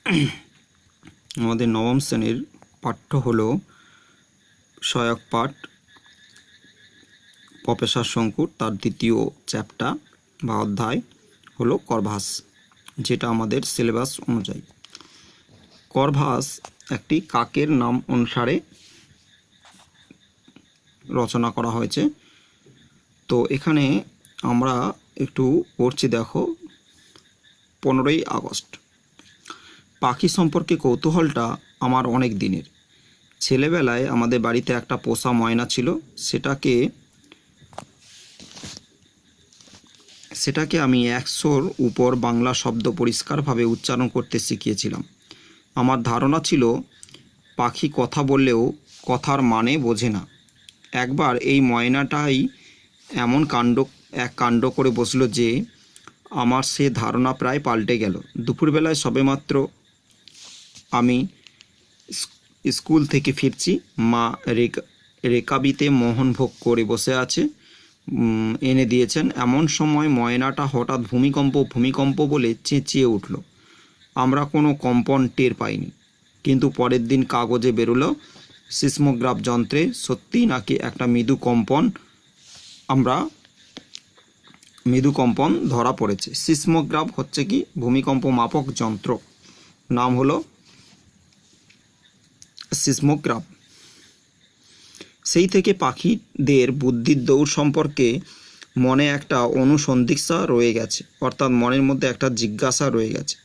আমাদের নবম শ্রেণীর পাঠ্য হলো সহায়ক পাঠ প্রফেসর শঙ্কুর, তার দ্বিতীয় চ্যাপ্টার বা অধ্যায় হলো করভাস, যেটা আমাদের সিলেবাস অনুযায়ী। করভাস একটি কাকের নাম অনুসারে রচনা করা হয়েছে। তো এখানে আমরা একটু পড়ছি, দেখো। 15ই আগস্ট। পাখি সম্পর্কে কৌতূহলটা আমার অনেক দিনের। ছেলেবেলায় আমাদের বাড়িতে একটা পোষা ময়না ছিল। সেটাকে আমি 100-র উপর বাংলা শব্দ পরিষ্কারভাবে উচ্চারণ করতে শিখিয়েছিলাম। আমার ধারণা ছিল পাখি কথা বললেও কথার মানে বোঝে না। একবার এই ময়নাটাই এমন কাণ্ড করে বসলো যে আমার সে ধারণা প্রায় পাল্টে গেল। দুপুরবেলায় সবেমাত্র আমি স্কুল থেকে ফিরছি, মা রেকাবিতে মোহনভোগ করে বসে আছে, এনে দিয়েছেন। এমন সময় ময়নাটা হঠাৎ ভূমিকম্প বলে চেঁচিয়ে উঠল। আমরা কোনো কম্পন টের পাইনি, কিন্তু পরের দিন কাগজে বেরোলো সিসমোগ্রাফ যন্ত্রে সত্যিই নাকি একটা মৃদু কম্পন ধরা পড়েছে। সিসমোগ্রাফ হচ্ছে কি? ভূমিকম্প মাপক যন্ত্র, নাম হলো সিসমোগ্রাফ। সেই থেকে পাখিদের বুদ্ধির দৌড় সম্পর্কে মনে একটা অনুসন্ধিৎসা রয়ে গেছে, অর্থাৎ মনের মধ্যে একটা জিজ্ঞাসা রয়ে গেছে।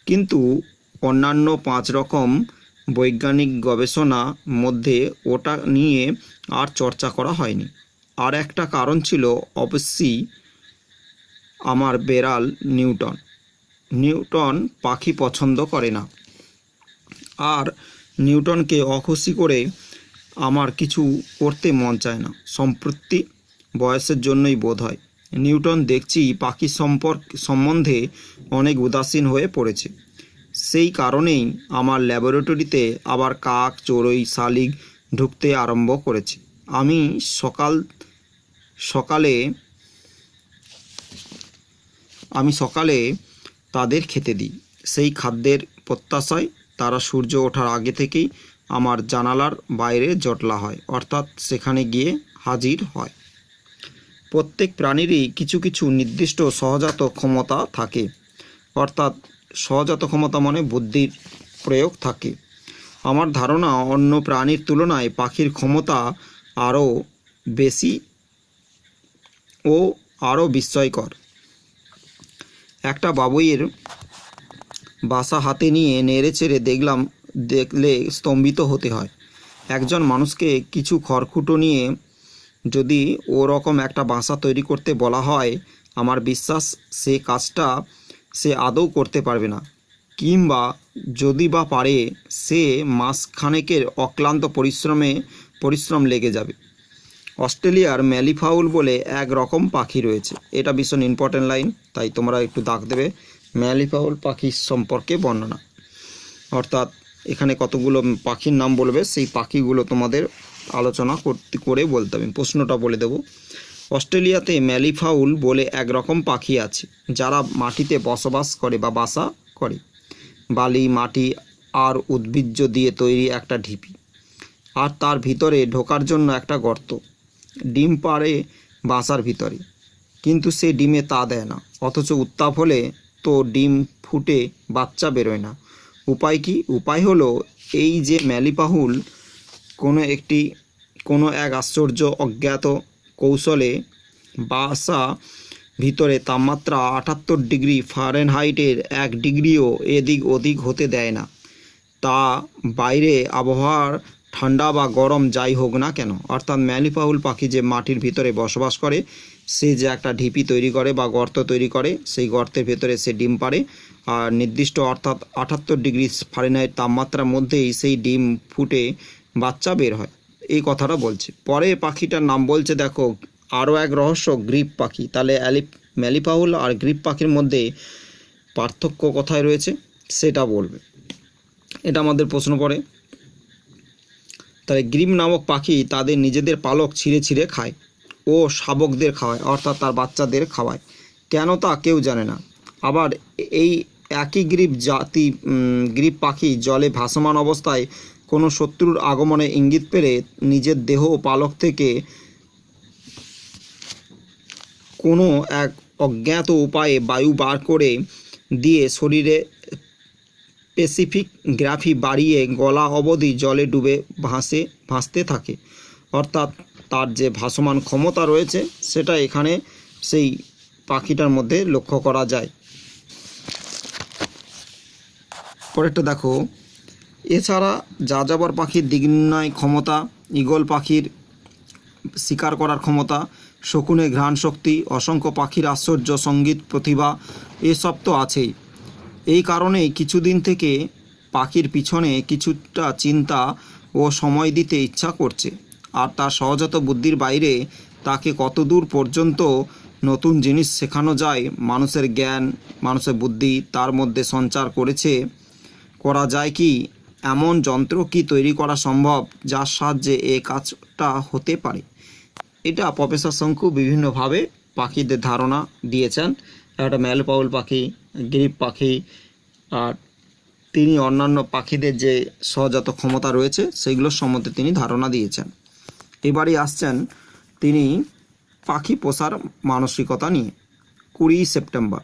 কিন্তু অন্যান্য 5 রকম বৈজ্ঞানিক গবেষণা মধ্যে ওটা নিয়ে আর চর্চা করা হয়নি। আর একটা কারণ ছিল অবশ্যই আমার বেড়াল নিউটন পাখি পছন্দ করে না, আর নিউটনকে অখুশি করে আমার কিছু করতে মন চায় না। সম্প্রতি বয়সের জন্যই বোধ হয় নিউটন দেখছি পাখি সম্বন্ধে অনেক উদাসীন হয়ে পড়েছে। সেই কারণেই আমার ল্যাবরেটরিতে আবার কাক, চড়ুই, শালিক ঢুকতে আরম্ভ করেছে। আমি সকালে তাদের খেতে দিই। সেই খাদ্যের প্রত্যাশায় তারা সূর্য ওঠার আগে থেকেই আমার জানালার বাইরে জটলা হয়, অর্থাৎ সেখানে গিয়ে হাজির হয়। প্রত্যেক প্রাণীরই কিছু কিছু নির্দিষ্ট সহজাত ক্ষমতা থাকে, অর্থাৎ সহজাত ক্ষমতা মানে বুদ্ধির প্রয়োগ থাকে। আমার ধারণা অন্য প্রাণীর তুলনায় পাখির ক্ষমতা আরও বেশি ও আরও বিস্ময়কর। একটা বাবুইয়ের বাসা হাতে নিয়ে নেড়েচেড়ে দেখলে স্তম্ভিত হতে হয়। একজন মানুষকে কিছু খড়কুটো নিয়ে যদি ওরকম একটা বাসা তৈরি করতে বলা হয়, আমার বিশ্বাস সে কাজটা সে আদৌ করতে পারবে না, কিংবা যদি বা পারে সে মাসখানেকের অক্লান্ত পরিশ্রম লেগে যাবে। অস্ট্রেলিয়ার ম্যালিফাউল বলে এক রকম পাখি রয়েছে। এটা ভীষণ ইম্পর্টেন্ট লাইন, তাই তোমরা একটু দাগ দেবে। ম্যালিফাউল পাখির সম্পর্কে বর্ণনা, অর্থাৎ এখানে কতগুলো পাখির নাম বলবে, সেই পাখিগুলো তোমাদের আলোচনা করে বলতে হবে। প্রশ্নটা বলে দেব। অস্ট্রেলিয়াতে ম্যালিফাউল বলে এক রকম পাখি আছে যারা মাটিতে বসবাস করে বা বাসা করে। বালি, মাটি আর উদ্ভিজ্জ দিয়ে তৈরি একটা ঢিপি, আর তার ভিতরে ঢোকার জন্য একটা গর্ত। ডিম পাড়ে বাসার ভিতরে, কিন্তু সে ডিমে তা দেয় না। অথচ উত্তাপ হলে তো ডিম ফুটে বাচ্চা বেরোয় না। উপায় কি? উপায় হলো এই যে ম্যালিফাউল কোনো এক আশ্চর্য অজ্ঞাত কৌশলে বাসা ভিতরে তাপমাত্রা 78 ডিগ্রি ফারেনহাইটের 1 ডিগ্রিও এদিক ওদিক হতে দেয় না। তা বাইরে আবহাওয়ার ঠান্ডা বা গরম যাই হোক না কেন। অর্থাৎ ম্যালিফাউল পাখি যে মাটির ভিতরে বসবাস করে, সে যে একটা ঢিপি তৈরি করে বা গর্ত তৈরি করে, সেই গর্তের ভেতরে সে ডিম পাড়ে, আর নির্দিষ্ট অর্থাৎ 78 ডিগ্রি ফারেনহাইট তাপমাত্রার মধ্যেই সেই ডিম ফুটে বাচ্চা বের হয়। এই কথাটা বলছে। পরে পাখিটার নাম বলছে, দেখো, আরও এক রহস্য, গ্রিপ পাখি। তাহলে ম্যালিফাউল আর গ্রিপ পাখির মধ্যে পার্থক্য কোথায় রয়েছে সেটা বলবে। এটা আমাদের প্রশ্ন পড়ে। তাহলে গ্রিপ নামক পাখি তাদের নিজেদের পালক ছিঁড়ে ছিঁড়ে খায় ও শাবকদের খাওয়ায়, অর্থাৎ তার বাচ্চাদের খাওয়ায়। কেন তা কেউ জানে না। আবার এই একই গ্রিপ পাখি জলে ভাসমান অবস্থায় কোনো শত্রুর আগমনে ইঙ্গিত পেলে নিজের দেহ ও পালক থেকে কোনো এক অজ্ঞাত উপায়ে বায়ু বার করে দিয়ে শরীরে স্পেসিফিক গ্রাফি বাড়িয়ে গলা অবধি জলে ডুবে ভাসতে থাকে। অর্থাৎ তার যে ভাসমান ক্ষমতা রয়েছে সেটা এখানে সেই পাখিটার মধ্যে লক্ষ্য করা যায়। পরেরটা দেখো, এছাড়া যাযাবর পাখির দিক নির্ণয় ক্ষমতা, ঈগল পাখির শিকার করার ক্ষমতা, শকুনে ঘ্রাণ শক্তি, অসংখ্য পাখির আশ্চর্য সঙ্গীত প্রতিভা, এসব তো আছেই। এই কারণেই কিছুদিন থেকে পাখির পিছনে কিছুটা চিন্তা ও সময় দিতে ইচ্ছা করছে। আর তার সহজাত বুদ্ধির বাইরে তাকে কতদূর পর্যন্ত নতুন জিনিস শেখানো যায়, মানুষের জ্ঞান, মানুষের বুদ্ধি তার মধ্যে সঞ্চার করা যায় কি, এমন যন্ত্র কি তৈরি করা সম্ভব যার সাহায্যে এই কাজটা হতে পারে। এটা প্রফেসর শঙ্কু বিভিন্নভাবে পাখিদের ধারণা দিয়েছেন। একটা ম্যালপাউল পাখি, গ্রিপ পাখি, আর তিনি অন্যান্য পাখিদের যে সহজাত ক্ষমতা রয়েছে সেগুলোর সম্বন্ধে তিনি ধারণা দিয়েছেন। এবারই আসছেন তিনি পাখি পোষার মানসিকতা নিয়ে। 20 সেপ্টেম্বর।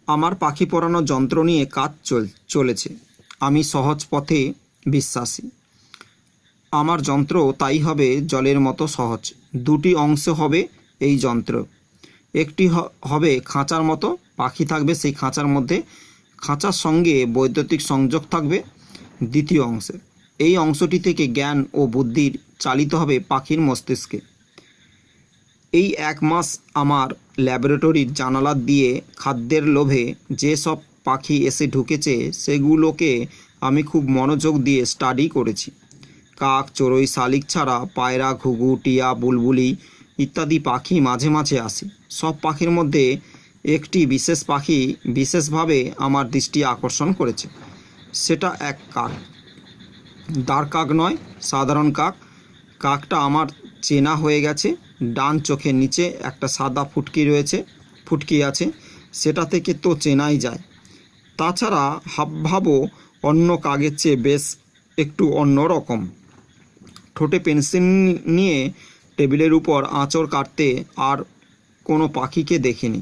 আমার পাখি পড়ানো যন্ত্র নিয়ে কাজ চলেছে। আমি সহজ পথে বিশ্বাসী। আমার যন্ত্র তাই হবে জলের মতো সহজ। দুটি অংশ হবে এই যন্ত্র। একটি হবে খাঁচার মতো, পাখি থাকবে সেই খাঁচার মধ্যে, খাঁচার সঙ্গে বৈদ্যুতিক সংযোগ থাকবে দ্বিতীয় অংশে। এই অংশটি থেকে জ্ঞান ও বুদ্ধির চালিত হবে পাখির মস্তিষ্কে। এই 1 মাস আমার ল্যাবরেটরির জানালা দিয়ে খাদ্যের লোভে যেসব পাখি এসে ঢুকেছে সেগুলোকে আমি খুব মনোযোগ দিয়ে স্টাডি করেছি। কাক, চড়ুই, শালিক ছাড়া পায়রা, ঘুঘু, টিয়া, বুলবুলি ইত্যাদি পাখি মাঝে মাঝে আসে। সব পাখির মধ্যে একটি বিশেষ পাখি বিশেষভাবে আমার দৃষ্টি আকর্ষণ করেছে। সেটা এক কাক, দাঁড় কাক নয়, সাধারণ কাক। কাকটা আমার চেনা হয়ে গেছে। ডান চোখের নিচে একটা সাদা ফুটকি আছে, সেটা থেকে তো চেনাই যায়। তাছাড়া হাবভাবও অন্য কাকের চেয়ে বেশ একটু অন্য রকম। ঠোঁটে পেন্সিল নিয়ে টেবিলের উপর আঁচড় কাটতে আর কোনো পাখিকে দেখিনি।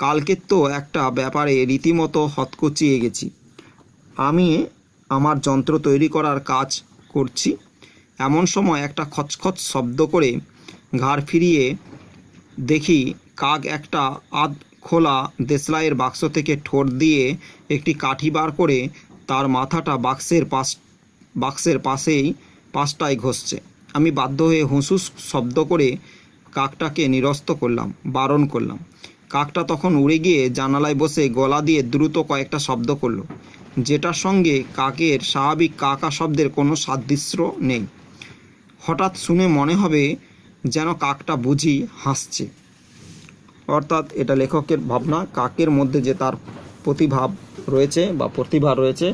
কালকের তো একটা ব্যাপারে রীতিমতো হতকচিয়ে গেছি। আমি আমার যন্ত্র তৈরি করার কাজ করছি, এমন সময় একটা খচখচ শব্দ করে ঘাড় ফিরিয়ে দেখি কাক একটা আধ খোলা দেশলাইয়ের বাক্স থেকে ঠোঁট দিয়ে একটি কাঠি বার করে তার মাথাটা বাক্সের পাশটায় ঘষছে। আমি বাধ্য হয়ে হুঁসুস শব্দ করে কাকটাকে নিরস্ত করলাম, বারণ করলাম। কাকটা তখন উড়ে গিয়ে জানালায় বসে গলা দিয়ে দ্রুত কয়েকটা শব্দ করলো, যেটার সঙ্গে কাকের স্বাভাবিক কাকা শব্দের কোনো সাদৃশ্য নেই। হঠাৎ শুনে মনে হবে যেন কাকটা বুঝি হাসছে। অর্থাৎ এটা লেখকের ভাবনা, কাকের মধ্যে যে তার প্রতিভা রয়েছে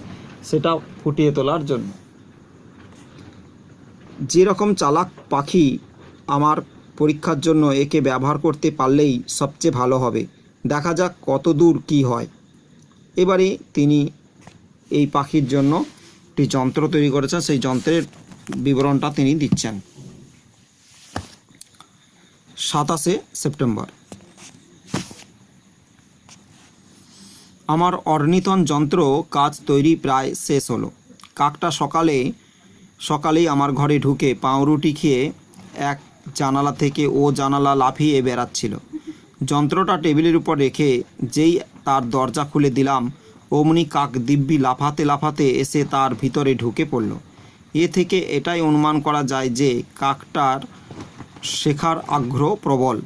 সেটা ফুটিয়ে তোলার জন্য। যেরকম চালাক পাখি, আমার পরীক্ষার জন্য একে ব্যবহার করতে পারলেই সবচেয়ে ভালো হবে। দেখা যাক কত দূর কী হয়। এবারে তিনি এই পাখির জন্য একটি যন্ত্র তৈরি করেছেন, সেই যন্ত্রের বিবরণটা তিনি দিচ্ছেন। 27 সেপ্টেম্বর। আমার অর্নিথন যন্ত্র কাজ তৈরি প্রায় শেষ হলো। কাকটা সকালেই আমার ঘরে ঢুকে পাউরুটি খেয়ে এক জানালা থেকে ও জানালা লাফিয়ে বেড়াচ্ছিল। যন্ত্রটা টেবিলের উপর রেখে যেই তার দরজা খুলে দিলাম, অমনি কাক দিব্যি লাফাতে এসে তার ভিতরে ঢুকে পড়ল। এ থেকে এটাই অনুমান করা যায় যে কাকটার শেখার আগ্রহ প্রবল।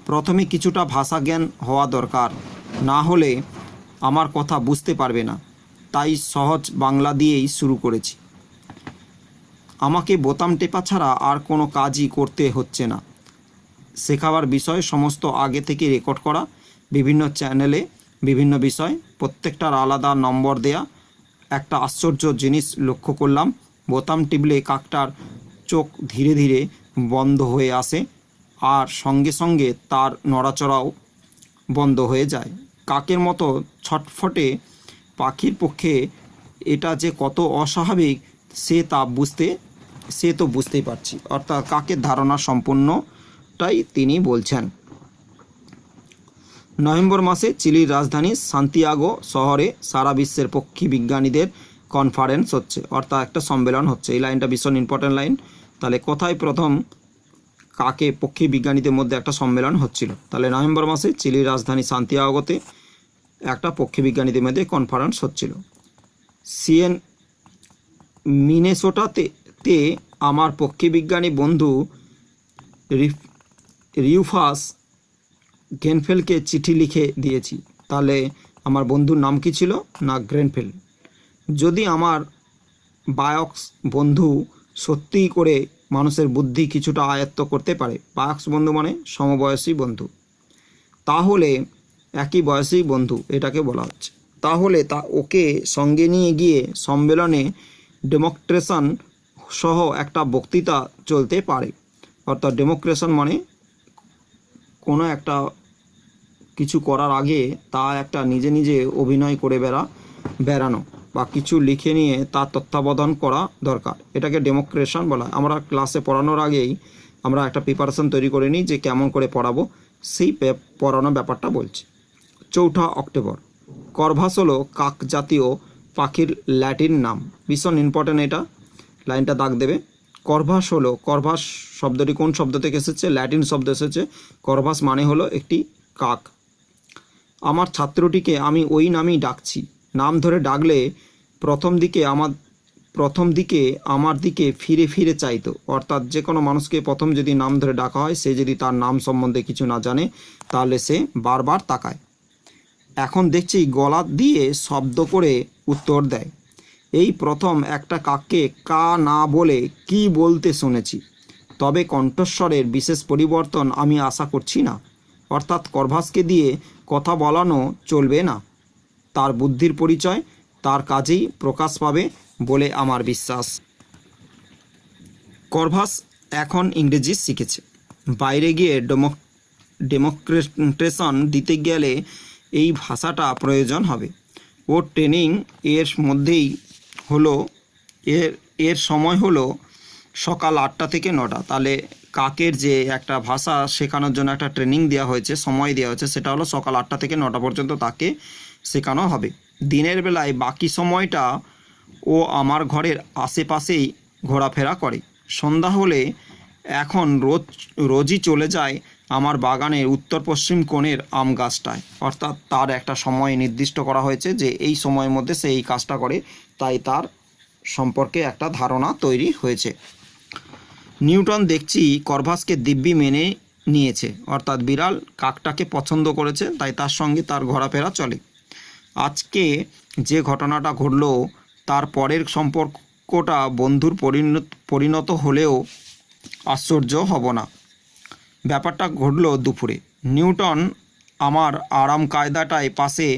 প্রথমে কিছুটা ভাষা জ্ঞান হওয়া দরকার, না হলে আমার কথা বুঝতে পারবে না। তাই সহজ বাংলা দিয়েই শুরু করেছি। আমাকে বোতাম টেপা ছাড়া আর কোনো কাজই করতে হচ্ছে না। শেখাবার বিষয় সমস্ত আগে থেকে রেকর্ড করা, বিভিন্ন চ্যানেলে বিভিন্ন বিষয়, প্রত্যেকটার আলাদা নম্বর দেয়া। একটা আশ্চর্য জিনিস লক্ষ্য করলাম, বোতাম টিপলে কাকটার চোখ ধীরে ধীরে বন্ধ হয়ে আসে আর সঙ্গে সঙ্গে তার নড়াচড়াও বন্ধ হয়ে যায়। কাকের মতো ছটফটে পাখির পক্ষে এটা যে কত অস্বাভাবিক সে তো বুঝতেই পারছি। অর্থাৎ কাকের ধারণা সম্পূর্ণটাই তিনি বলছেন। নভেম্বর মাসে চিলির রাজধানী সান্তিয়াগো শহরে সারা বিশ্বের পক্ষী বিজ্ঞানীদের কনফারেন্স হচ্ছে, অর্থাৎ একটা সম্মেলন হচ্ছে। এই লাইনটা ভীষণ ইম্পর্ট্যান্ট লাইন। তাহলে কোথায় প্রথম কাকে পক্ষী বিজ্ঞানীদের মধ্যে একটা সম্মেলন হচ্ছিল? তাহলে নভেম্বর মাসে চিলির রাজধানী সান্তিয়াগোতে একটা পক্ষী বিজ্ঞানীদের মধ্যে কনফারেন্স হচ্ছিল। মিনেসোটাতে আমার পক্ষী বিজ্ঞানী বন্ধু রিউফাস গ্রেনফেলকে চিঠি লিখে দিয়েছি। তাহলে আমার বন্ধুর নাম কি ছিল? না, গ্রেনফেল। যদি আমার বায়ক্স বন্ধু সত্যিই করে মানুষের বুদ্ধি কিছুটা আয়ত্ত করতে পারে, বায়ক্স বন্ধু মানে সমবয়সী বন্ধু, তাহলে একই বয়সী বন্ধু এটাকে বলা হচ্ছে, তাহলে ওকে সঙ্গে নিয়ে গিয়ে সম্মেলনে ডেমনস্ট্রেশন সহ একটা বক্তৃতা চলতে পারে। অর্থাৎ ডেমনস্ট্রেশন মানে কোনো একটা কিছু করার আগে তা একটা নিজে নিজে অভিনয় করে বেড়ানো বা কিছু লিখে নিয়ে তার তত্ত্বাবধান করা দরকার, এটাকে ডেমনস্ট্রেশন বলা হয়। আমরা ক্লাসে পড়ানোর আগেই আমরা একটা প্রিপারেশন তৈরি করে নিই যে কেমন করে পড়াবো, সেই পড়ানোর ব্যাপারটা বলছি। 4 অক্টোবর। করভাস হলো কাক জাতীয় পাখির ল্যাটিন নাম। ভীষণ ইম্পর্ট্যান্ট, এটা লাইনটা দাগ দেবে। করভাস শব্দটি কোন শব্দ থেকে এসেছে? ল্যাটিন শব্দ এসেছে। করভাস মানে হলো একটি কাক। আমার ছাত্রটিকে আমি ওই নামই ডাকছি। নাম ধরে ডাকলে প্রথম দিকে আমার দিকে ফিরে ফিরে চাইতো। অর্থাৎ যে কোনো মানুষকে প্রথম যদি নাম ধরে ডাকা হয়, সে যদি তার নাম সম্বন্ধে কিছু না জানে তাহলে সে বারবার তাকায়। এখন দেখছি গলা দিয়ে শব্দ করে উত্তর দেয়। এই প্রথম একটা কাককে কা না বলে কি বলতে শুনেছি। তবে কণ্ঠস্বরের বিশেষ পরিবর্তন আমি আশা করছি না। অর্থাৎ করভাসকে দিয়ে কথা বলানো চলবে না। তার বুদ্ধির পরিচয় তার কাজেই প্রকাশ পাবে বলে আমার বিশ্বাস। করভাস এখন ইংরেজি শিখেছে। বাইরে গিয়ে ডেমনস্ট্রেশন দিতে গেলে এই ভাষাটা প্রয়োজন হবে। ওর ট্রেনিং এর মধ্যেই হলো, এর সময় হলো সকাল 8টা থেকে 9টা। তাহলে কাকের যে একটা ভাষা শেখানোর জন্য একটা ট্রেনিং দেওয়া হয়েছে, সময় দেওয়া হয়েছে, সেটা হলো সকাল 8টা থেকে 9টা পর্যন্ত তাকে শেখানো হবে। দিনের বেলায় বাকি সময়টা ও আমার ঘরের আশেপাশেই ঘোরাফেরা করে। সন্ধ্যা হলে এখন রোজই চলে যায় আমার বাগানের উত্তর পশ্চিম কোণের আম গাছটায়। অর্থাৎ তার একটা সময় নির্দিষ্ট করা হয়েছে যে এই সময়ের মধ্যে সে এই কাজটা করে, তাই তার সম্পর্কে একটা ধারণা তৈরি হয়েছে। নিউটন দেখছি করভাসকে দিব্যি মেনে নিয়েছে। অর্থাৎ বিড়াল কাকটাকে পছন্দ করেছে, তাই তার সঙ্গে তার ঘোরাফেরা চলে। আজকে যে ঘটনাটা ঘটল তার পরের সম্পর্কটা বন্ধুর পরিণত হলেও আশ্চর্য হব না। ব্যাপারটা ঘটল দুপুরে। নিউটন আমার আরাম কায়দাটায় পাশে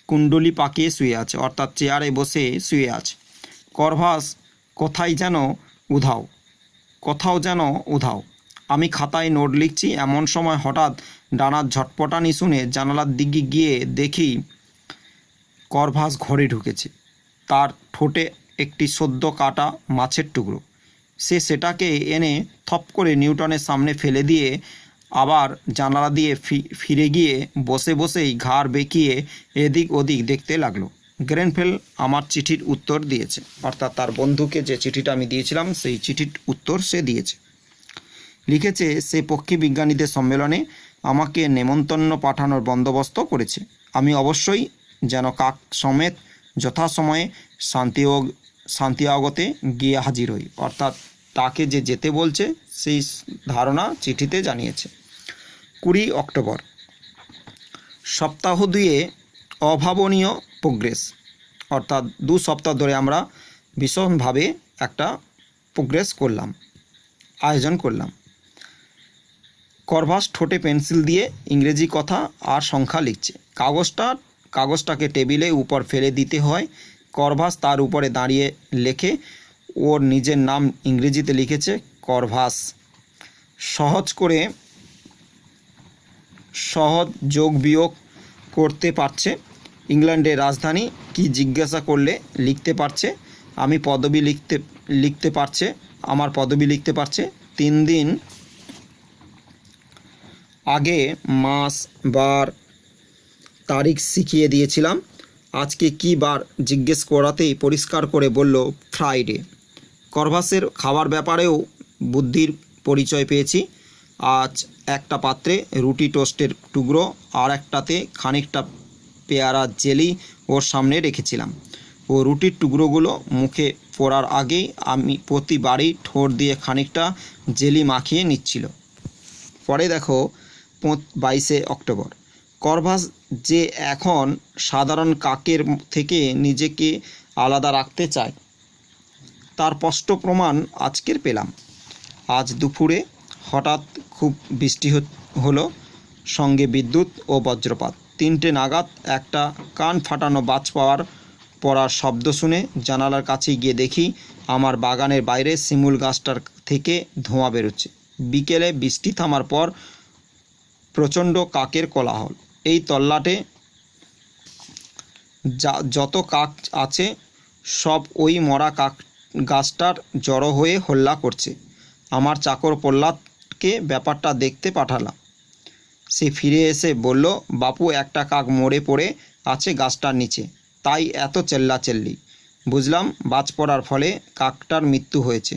কুণ্ডলি পাকিয়ে শুয়ে আছে, অর্থাৎ চেয়ারে বসে শুয়ে আছে। করভাস কোথাও যেন উধাও। আমি খাতায় নোট লিখছি, এমন সময় হঠাৎ ডানার ঝটপটানি শুনে জানালার দিকে গিয়ে দেখি করভাস ঘরে ঢুকেছে। তার ঠোঁটে একটি সদ্য কাটা মাছের টুকরো। সে সেটাকে এনে থপ করে নিউটনের সামনে ফেলে দিয়ে আবার জানালা দিয়ে ফিরে গিয়ে বসেই ঘাড় বেঁকিয়ে এদিক ওদিক দেখতে লাগলো। গ্রেনফেল আমার চিঠির উত্তর দিয়েছে। অর্থাৎ তার বন্ধুকে যে চিঠিটা আমি দিয়েছিলাম সেই চিঠির উত্তর সে দিয়েছে। লিখেছে সে পক্ষী বিজ্ঞানীদের সম্মেলনে আমাকে নেমন্তন্ন পাঠানোর বন্দোবস্ত করেছে। আমি অবশ্যই যেন কাক সমেত যথাসময়ে সান্তিয়াগোতে গিয়ে হাজির হই। অর্থাৎ তাকে যে যেতে বলছে সেই ধারণা চিঠিতে জানিয়েছে। 20 অক্টোবর। সপ্তাহ 2 অভাবনীয় প্রোগ্রেস। অর্থাৎ 2 সপ্তাহ ধরে আমরা ভীষণভাবে একটা প্রোগ্রেস আয়োজন করলাম। করভাস ঠোঁটে পেন্সিল দিয়ে ইংরেজি কথা আর সংখ্যা লিখছে। কাগজটাকে টেবিলে উপর ফেলে দিতে হয়। করভাস তার উপরে দাঁড়িয়ে লেখে। ওর নিজের নাম ইংরেজিতে লিখেছে করভাস। সহজ যোগ বিয়োগ করতে পারছে, ইংল্যান্ডের রাজধানী কি জিজ্ঞাসা করলে লিখতে পারছে, আমি পদবি লিখতে পারছে, আমার পদবি লিখতে পারছে। 3 দিন আগে মাস বার তারিখ শিখিয়ে দিয়েছিলাম, আজকে কি বার জিজ্ঞেস করাতেই পরিষ্কার করে বলল ফ্রাইডে। করভাসের খাবার ব্যাপারেও বুদ্ধির পরিচয় পেয়েছি। আজ একটা পাত্রে রুটি টোস্টের টুকরো আর একটাতে খানিকটা পেয়ারা জেলি ওর সামনে রেখেছিলাম। ও রুটির টুকরোগুলো মুখে পড়ার আগেই আমি প্রতিবারই ঠোঁট দিয়ে খানিকটা জেলি মাখিয়ে নিচ্ছিল। পরে দেখো 22শে অক্টোবর। করভাস যে এখন সাধারণ কাকের থেকে নিজেকে আলাদা রাখতে চায় তার স্পষ্ট প্রমাণ আজকের পেলাম। আজ দুপুরে হঠাৎ খুব বৃষ্টি হলো, সঙ্গে বিদ্যুৎ ও বজ্রপাত। 3টে নাগাদ একটা কান ফাটানো বাজ পড়ার শব্দ শুনে জানালার কাছে গিয়ে দেখি আমার বাগানের বাইরে শিমুল গাছটার থেকে ধোঁয়া বেরোচ্ছে। বিকেলে বৃষ্টি থামার পর প্রচণ্ড কাকের কোলাহল। এই তল্লাটে যত কাক আছে সব ওই মরা কাক গাছটার জড়ো হয়ে হল্লা করছে। আমার চাকর প্রহ্লাদকে ব্যাপারটা দেখতে পাঠালাম। সে ফিরে এসে বলল, বাপু, একটা কাক মরে পড়ে আছে গাছটার নিচে, তাই এত চেল্লাচেল্লি। বুঝলাম বাজ পড়ার ফলে কাকটার মৃত্যু হয়েছে।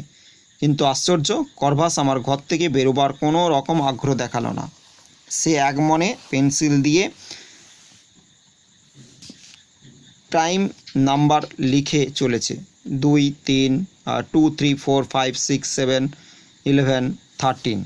কিন্তু আশ্চর্য, করভাস আমার ঘর থেকে বেরোবার কোনো রকম আগ্রহ দেখালো না। সে এক মনে পেন্সিল দিয়ে টাইম নাম্বার লিখে চলেছে, 2, 3, 2, 3, 4, 5, 6, 7, 11, 13।